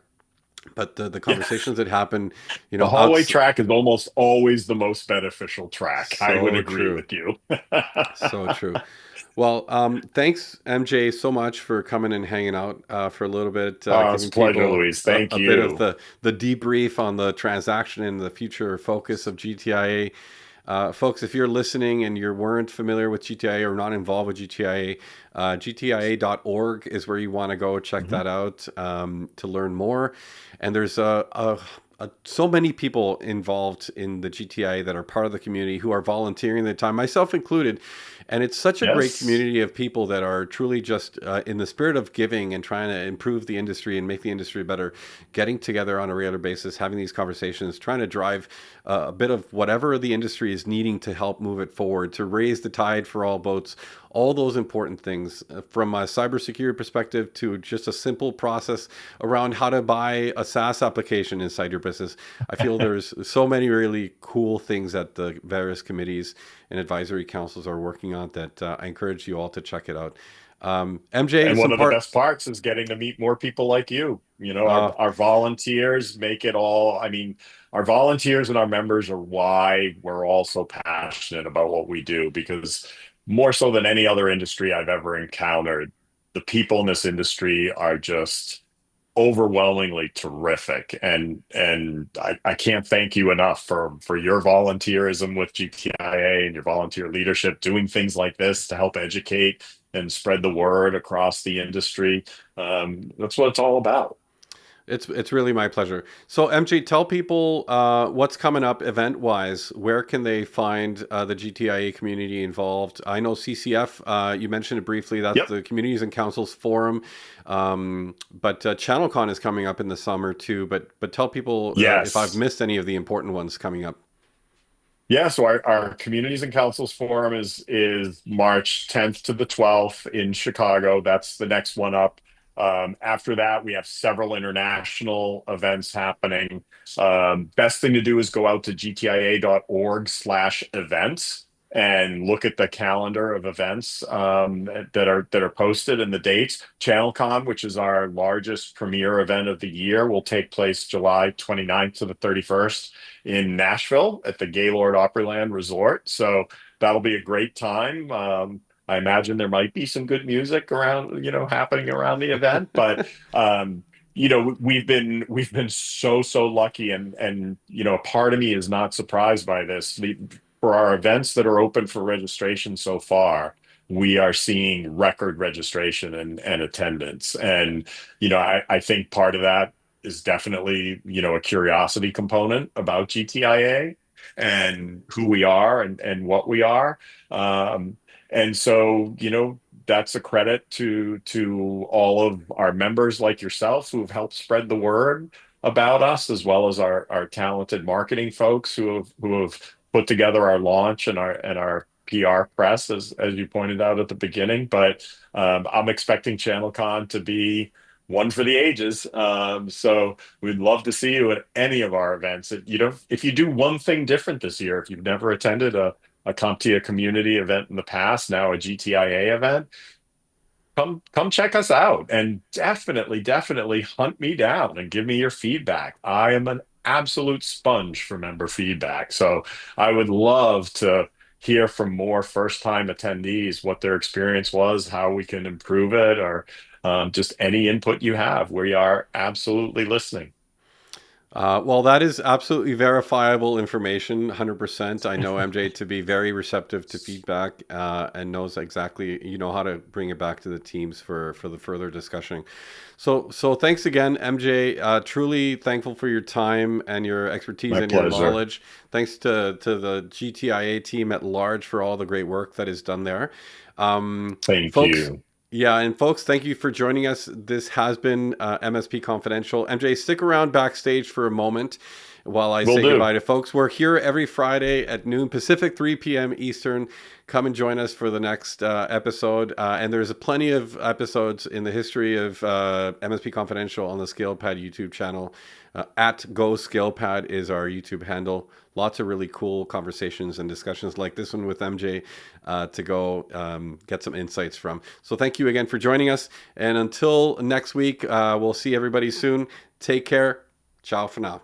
but the Yeah. conversations that happen, The hallway outs track is almost always the most beneficial track. I would so agree true. with you. So true. Well, thanks, MJ, so much for coming and hanging out for a little bit, It's giving a pleasure, people Louise. Thank a bit of you. the debrief on the transaction and the future focus of GTIA. Folks, if you're listening and you weren't familiar with GTIA or not involved with GTIA, gtia.org is where you want to go check Mhm. that out to learn more. And there's so many people involved in the GTIA that are part of the community who are volunteering their time, myself included. And it's such a great Yes. community of people that are truly just in the spirit of giving and trying to improve the industry and make the industry better, getting together on a regular basis, having these conversations, trying to drive a bit of whatever the industry is needing to help move it forward, to raise the tide for all boats, all those important things from a cybersecurity perspective to just a simple process around how to buy a SaaS application inside your business. I feel there's so many really cool things that the various committees and advisory councils are working on that I encourage you all to check it out. MJ, And one some of the part. best parts is getting to meet more people like you. Our Uh, our volunteers make it all. I mean, our volunteers and our members are why we're all so passionate about what we do, because more so than any other industry I've ever encountered, the people in this industry are just overwhelmingly terrific. And I can't thank you enough for your volunteerism with GTIA and your volunteer leadership, doing things like this to help educate and spread the word across the industry. That's what it's all about. It's really my pleasure. So MJ, tell people what's coming up event wise. Where can they find the GTIA community involved? I know CCF. You mentioned it briefly. That's Yep. the Communities and Councils Forum. But ChannelCon is coming up in the summer too. But tell people if I've Yes. missed any of the important ones coming up. Yeah, so our Communities and Councils Forum is March 10th to the 12th in Chicago. That's the next one up. After that, we have several international events happening. Best thing to do is go out to gtia.org/events and look at the calendar of events that are posted and the dates. ChannelCon, which is our largest premier event of the year, will take place July 29th to the 31st in Nashville at the Gaylord Opryland Resort. So that'll be a great time. I imagine there might be some good music around, happening around the event, but we've been so lucky, and a part of me is not surprised by this. For our events that are open for registration so far, we are seeing record registration and attendance. And, I think part of that is definitely, a curiosity component about GTIA and who we are and what we are. And so, that's a credit to all of our members like yourself who have helped spread the word about us, as well as our talented marketing folks who have put together our launch and our PR press, as you pointed out at the beginning. But I'm expecting ChannelCon to be one for the ages. So we'd love to see you at any of our events. If you do one thing different this year, if you've never attended a CompTIA community event in the past, now a GTIA event, come check us out, and definitely hunt me down and give me your feedback. I am an absolute sponge for member feedback. So I would love to hear from more first time attendees what their experience was, how we can improve it, or just any input you have. We are absolutely listening. Well, that is absolutely verifiable information, 100%. I know MJ to be very receptive to feedback and knows exactly, how to bring it back to the teams for the further discussion. So thanks again, MJ. Truly thankful for your time and your expertise My and your pleasure. knowledge. Thanks to the GTIA team at large for all the great work that is done there. Thank Folks, you. yeah, and folks, thank you for joining us. This has been MSP Confidential. MJ, stick around backstage for a moment while I Will say do. goodbye to folks. We're here every Friday at noon Pacific, 3 p.m. Eastern. Come and join us for the next episode. And there's plenty of episodes in the history of MSP Confidential on the ScalePad YouTube channel. At Go ScalePad is our YouTube handle. Lots of really cool conversations and discussions like this one with MJ to go get some insights from. So thank you again for joining us. And until next week, we'll see everybody soon. Take care. Ciao for now.